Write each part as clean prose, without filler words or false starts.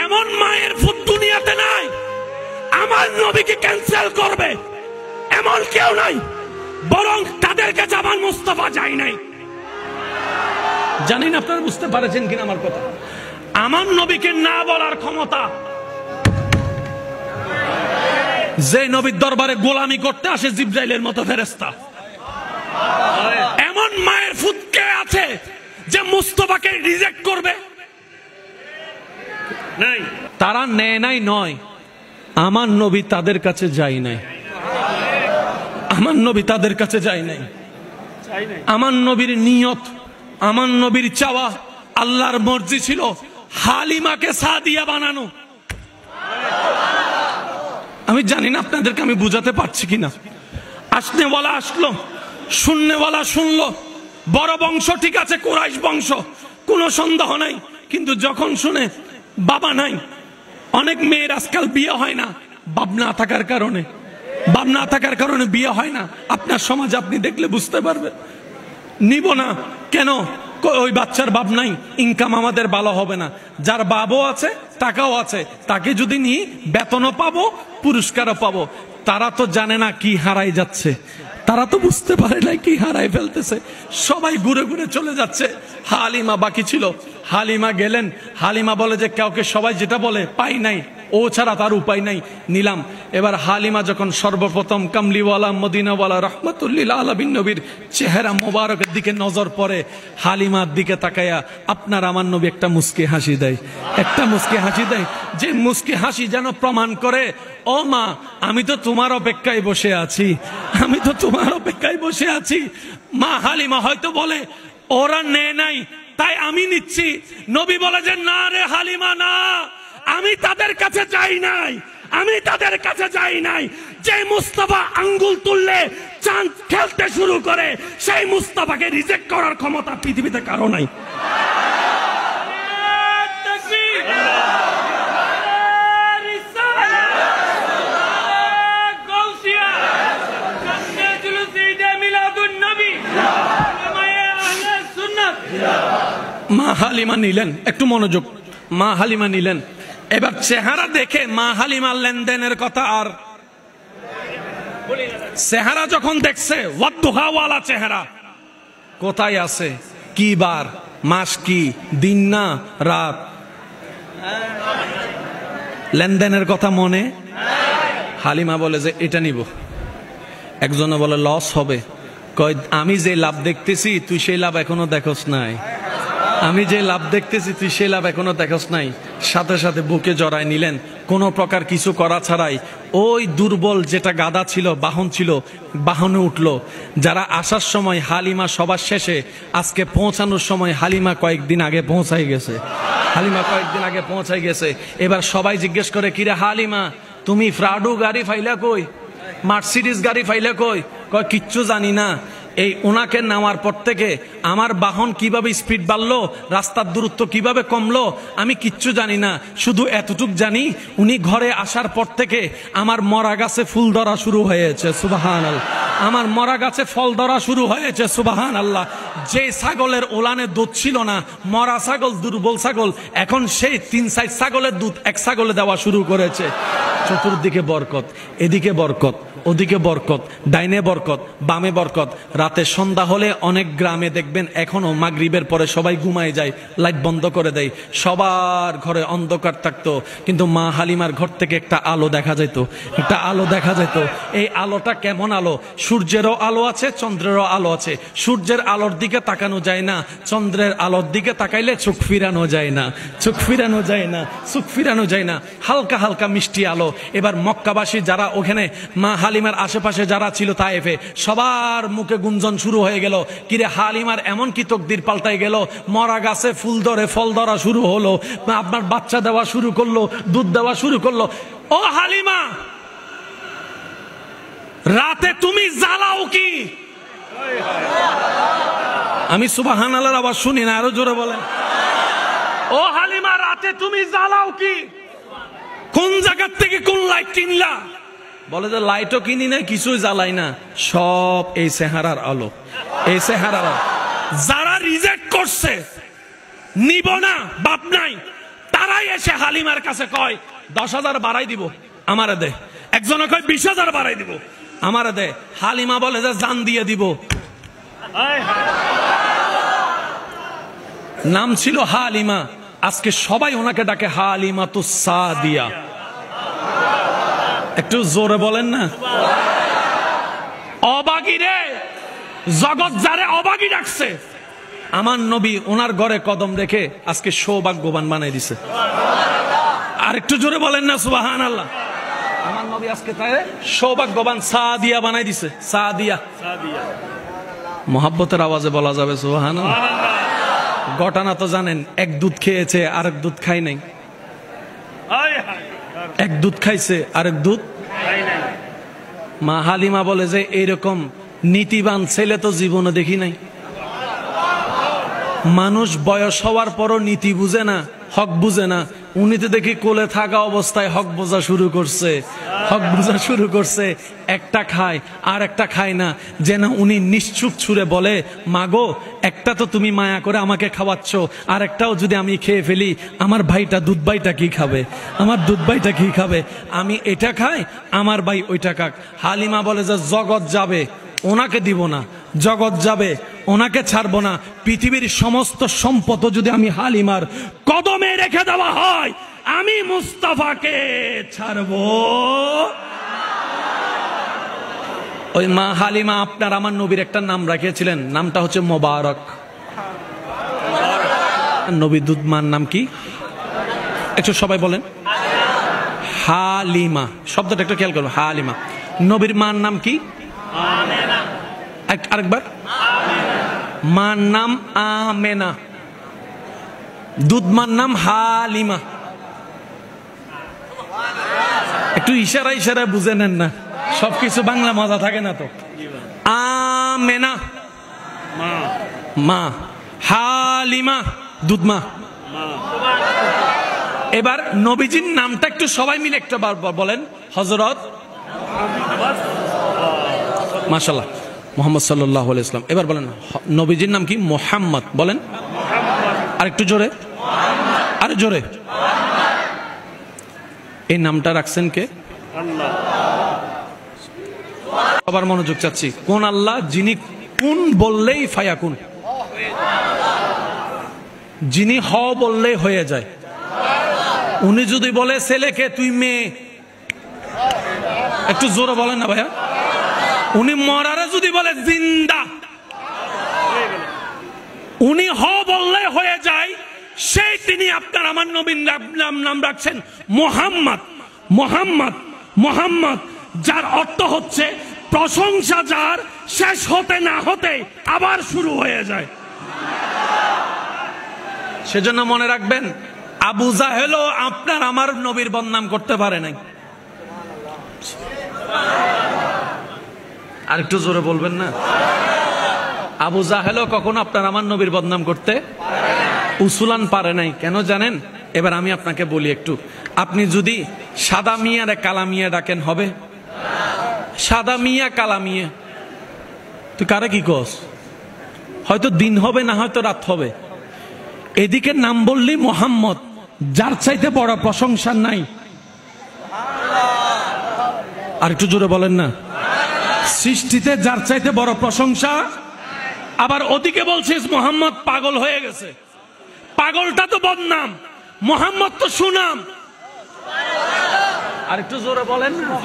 এমন মায়ের ফুট দুনিয়াতে নাই আমার নবীকে ক্যান্সেল করবে এমন কেউ নাই, বরং তাদের কাছে আমার মুস্তাফা যায় নাই। জানি না আপনারা বুঝতে পারছেন কিনা আমার কথা। আমার নবীকে না বলার ক্ষমতা যে নবীর দরবারে গোলামি করতে আসে জিবরাইলের মতো ফেরেশতা, এমন মায়ের ফুট কে আছে যে মুস্তাফাকে রিজেক্ট করবে? নাই। তারা নেয় নাই নয়, আমার নবী তাদের কাছে যায় নাই। আমার নবী তাদের কাছে যায় নাই। আমার নবীর নিয়ত, আমার নবীর চাওয়া, আল্লাহর মর্জি ছিল হালিমাকে সাদিয়া বানানো। আমি জানি না আপনাদেরকে আমি বুঝাতে পারছি কিনা। আসনেওয়ালা আসলো, শুননেওয়ালা শুনলো। বড় বংশ ঠিক আছে, কুরাইশ বংশ, কোনো সন্দেহ নাই। কিন্তু যখন শুনে বাবা নাই, অনেক মেয়ের আজকাল বিয়ে হয় না বাপ না থাকার কারণে, বাপ না থাকার কারণে বিয়ে হয় না। আপনার সমাজ আপনি দেখলে বুঝতে পারবেন। নিব না কেন? ওই বাচ্চার বাপ নাই, ইনকাম আমাদের ভালো হবে না। যার বাবও আছে, টাকাও আছে, তাকে যদি নিয়ে বেতনও পাবো, পুরস্কারও পাবো। তারা তো জানে না কি হারাই যাচ্ছে, তারা তো বুঝতে পারে না কি হারাই ফেলতেছে। সবাই ঘুরে ঘুরে চলে যাচ্ছে, হালিমা বাকি ছিল। হালিমা গেলেন, হালিমা বলে যে কাউকে সবাই যেটা বলে পাই নাই, ও ছাড়া তার উপায় নাই, নিলাম। এবার হালিমা যখন সর্বপ্রথম কামলিওয়ালা মদিনাওয়ালা রহমতুল্লিল আলামিন নবীর চেহারা মোবারকের দিকে নজর পড়ে, হালিমার দিকে তাকায়া আপনার আমার নবী একটা মুস্কি হাসি দেয়, একটা মুস্কি হাসি দেয়, যে মুস্কি হাসি যেন প্রমাণ করে ও মা আমি তো তোমার অপেক্ষায় বসে আছি, আমি তো তোমার অপেক্ষায় বসে আছি। মা হালিমা হয়তো বলে ওরা নেয় নাই তাই আমি নিচ্ছি। নবী বলে যে না রে হালিমা না, আমি তাদের কাছে যাই নাই, আমি তাদের কাছে যাই নাই। যে মুস্তাফা আঙ্গুল তুললে চাঁদ খেলতে শুরু করে, সেই মুস্তাফাকে রিজেক্ট করার ক্ষমতা পৃথিবীতে কারো নাই। মা হালিমা নিলেন, একটু মনোযোগ, মা হালিমা নিলেন। এবার চেহারা দেখে মা হালিমার লেনদেনের কথা আর চেহারা যখন দেখছে, ওয়াদুহাওয়ালা চেহারা, কোথায় আছে, কি বার, মাস কি, দিন না রাত, লেনদেনের কথা মনে। হালিমা বলে যে এটা নিব। একজনে বলে লস হবে, কয় আমি যে লাভ দেখতেছি তুই সেই লাভ এখনো দেখোস নাই, আমি যে লাভ দেখতেছি তুই সেই লাভ এখনো দেখোস নাই। সাথে সাথে বুকে জড়ায় নিলেন, কোনো প্রকার কিছু করা ছাড়াই। ওই দুর্বল যেটা গাধা ছিল, বাহন ছিল, বাহনে উঠলো। যারা আসার সময় হালিমা সবার শেষে, আজকে পৌঁছানোর সময় হালিমা কয়েকদিন আগে পৌঁছাই গেছে, হালিমা কয়েকদিন আগে পৌঁছাই গেছে। এবার সবাই জিজ্ঞেস করে কিরে হালিমা তুমি ফ্রাডু গাড়ি ফাইলা কই, মার্সিডিজ গাড়ি ফাইলা কই? কয় কিচ্ছু জানি না। এই ওনাকে নেওয়ার পর থেকে আমার বাহন কিভাবে স্পিড বাড়লো, রাস্তার দূরত্ব কিভাবে কমলো, আমি কিচ্ছু জানি না। শুধু এতটুক জানি উনি ঘরে আসার পর থেকে আমার মরা গাছে ফুল ধরা শুরু হয়েছে, সুবহানাল্লাহ। আমার মরা গাছে ফল ধরা শুরু হয়েছে, সুবহানাল্লাহ। যে ছাগলের ওলানে দুধ ছিল না, মরা ছাগল, দুর্বল ছাগল, এখন সেই 3-4 ছাগলের দুধ এক ছাগলে দেওয়া শুরু করেছে। চতুর্দিকে বরকত, এদিকে বরকত, ওদিকে বরকত, ডাইনে বরকত, বামে বরকত। রাতে সন্ধ্যা হলে অনেক গ্রামে দেখবেন এখনো মাগরিবের পরে সবাই ঘুমায় যায়, লাইট বন্ধ করে দেয়, সবার ঘরে অন্ধকার থাকতো। কিন্তু মা হালিমার ঘর থেকে একটা আলো দেখা যেত, একটা আলো দেখা যেত। এই আলোটা কেমন আলো? সূর্যেরও আলো আছে, চন্দ্রেরও আলো আছে। সূর্যের আলোর দিকে তাকানো যায় না, চন্দ্রের আলোর দিকে তাকাইলে চোখ ফিরানো যায় না, চোখ ফিরানো যায় না, চোখ ফিরানো যায় না। হালকা হালকা মিষ্টি আলো। এবার মক্কাবাসী যারা ওখানে মা হালিমার আশেপাশে যারা ছিল তায়েফে, সবার মুখে গুঞ্জন শুরু হয়ে গেল, কিরে হালিমার এমন কি তকদির পাল্টাই গেল, মরা গাছে ফুল ধরে ফল ধরা শুরু হলো, আপনার বাচ্চা দেওয়া শুরু করলো, দুধ দেওয়া শুরু করলো। ও হালিমা রাতে তুমি জ্বালাও কি? আমি সুবহানাল্লাহর আওয়াজ শুনি না, আরো জোরে বলেন। ও হালিমা রাতে তুমি জ্বালাও কি? কোন জায়গা থেকে কোন লাইট কিনলা? বলে যে লাইটও কিনি না, কিছুই জ্বালাই না, সব এই চেহারার আলো, এই চেহারার আলো। যারা রিজেক্ট করছে, নিব না, বাপ নাই, তারা সবাই এসে হালিমার কাছে কয় 10,000 বাড়াই দিব, আমারে দে। একজনে কয় 20,000 বাড়াই দিব, আমারে দে। হালিমা বলে যে জান দিয়ে দিব। নাম ছিল হালিমা, আজকে সবাই ওনাকে ডাকে হালিমা তু সাদিয়া। একটু জোরে বলেন না। অবাগী রে, জগৎ যারে অবাগী ডাকছে, আমার নবী ওনার ঘরে কদম রেখে আজকে সৌভাগ্যবান বানাই দিছে। আর একটু জোরে বলেন না সুবহানাল্লাহ। আমার নবী আজকে তাই সৌভাগ্যবান সাদিয়া বানাই দিছে। সাদিয়া, মোহাব্বতের আওয়াজে বলা যাবে সুবহানাল্লাহ। ঘটনা তো জানেন, এক দুধ খেয়েছে আরেক দুধ খাই নাই। এক দুধ খাইছে আরেক দুধ খাই নাই। মা হালিমা বলে যে এইরকম নীতিবান ছেলে তো জীবনে দেখি নাই। মানুষ বয়স হওয়ার পরও নীতি বুঝে না, হক বুঝে না। উনি তো দেখি কোলে থাকা অবস্থায় হক বোঝা শুরু করছে, হক বোঝা শুরু করছে। একটা খায় আর একটা খায় না, যেন উনি নিশ্চুপ ছুঁড়ে বলে, মাগো একটা তো তুমি মায়া করে আমাকে খাওয়াচ্ছ, আর একটাও যদি আমি খেয়ে ফেলি, আমার ভাইটা দুধ ভাইটা কি খাবে, আমার দুধ ভাইটা কি খাবে? আমি এটা খাই, আমার ভাই ওইটা খাক। হালিমা বলে যে জগৎ যাবে, ওনাকে দিব না। জগৎ যাবে, ওনাকে ছাড়বো না। পৃথিবীর সমস্ত সম্পদ যদি আমি হালিমার কদমে রেখে দেওয়া হয়, আমি মুস্তাফাকে ছাড়বো। ওই মা হালিমা আপনার আমার নবীর একটা নাম রাখিয়েছিলেন, নামটা হচ্ছে মোবারক। নবী দুধ মার নাম কি? একটু সবাই বলেন। হালিমা শব্দটা একটু খেয়াল করুন। হালিমা। নবীর মার নাম কি? আরেকবার। মার নাম আমেনা, দুধ মার নাম হালিমা। একটু ইশারা ইশারা বুঝে নেন না, সবকিছু বাংলা মজা থাকে না তো। আমেনা মা, হালিমা দুধ মা। এবার নবীজির নামটা একটু সবাই মিলে একটা বলেন। হযরত মাশাআল্লাহ মুহাম্মদ সাল্লাল্লাহু আলাইহি ওয়াসাল্লাম। এবার বলেন নবীজির নাম কি? মুহাম্মদ। বলেন আরেকটু জোরে, আরে জোরে। এই নামটা রাখছেন কে? আল্লাহ। সবার মনোযোগ চাচ্ছি। কোন আল্লাহ? যিনি কুন বললেই ফায়াকুন, যিনি হ বললেই হয়ে যায়। উনি যদি বলে ছেলেকে তুই মেয়ে, একটু জোরে বলেন না ভাইয়া। উনি মরারে যদি বলে জিন্দা, উনি হ বললে হয়ে যায়। সেই তিনি আপনার আমার নবীর নাম রাখছেন মুহাম্মদ। মুহাম্মদ, মুহাম্মদ, যার অর্থ হচ্ছে প্রশংসা যার শেষ হতে না হতে আবার শুরু হয়ে যায়। সেজন্য মনে রাখবেন, আবু জাহেলও আপনার আমার নবীর বদনাম করতে পারে নাই। আর একটু জোরে বলবেন না। আবু জাহেলও কখনো আপনার আমার নবীর বদনাম করতে উসুলান পারে নাই। কেন জানেন? এবার আমি আপনাকে বলি একটু। আপনি যদি সাদা মিয়ারে কালা মিয়া ডাকেন, হবে? সাদা মিয়া কালা মিয়া, তুই কারে কি কস? হয়তো দিন হবে, না হয়তো রাত হবে। এদিকে নাম বললি মোহাম্মদ, যার চাইতে বড় প্রশংসা নাই। আর একটু জোরে বলেন না। সৃষ্টিতে যার চাইতে বড় প্রশংসা। আবার ওদিকে বলছিস মোহাম্মদ পাগল হয়ে গেছে। পাগলটা তো বদনাম, মোহাম্মদ তো সুনাম। আর একটু জোরে বলেন না।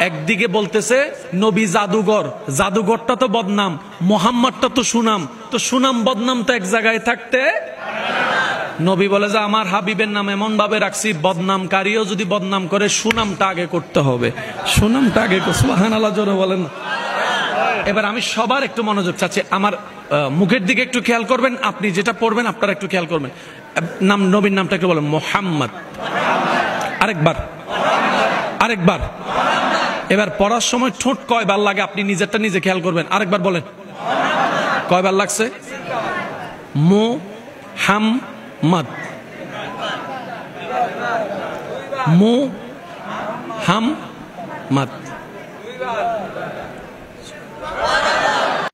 একদিকে বলতেছে নবী জাদুঘর, জাদুঘরটা তো বদনাম, মোহাম্মদটা তো সুনাম। তো সুনাম বদনাম তো এক জায়গায় থাকতে। নবী বলে যে আমার হাবিবের নাম এমন ভাবে রাখছি, বদনামকারীও যদি বদনাম করে সুনামটা আগে করতে হবে, সুনামটা আগে। সুবহানাল্লাহ জোরে বলেন। এবার আমি সবার একটু মনোযোগ চাচ্ছি। আমার মুখের দিকে একটু খেয়াল করবেন। আপনি যেটা পড়বেন আপনারা একটু খেয়াল করবেন। নাম, নবীর নামটা একটু বলেন। মুহাম্মদ। আরেকবার, আরেকবার। এবার পড়ার সময় ঠোঁট কয়বার লাগে আপনি নিজেরটা নিজে খেয়াল করবেন। আরেকবার বলেন, কয়বার লাগছে? মুহাম্মদ, মুহাম্মদ।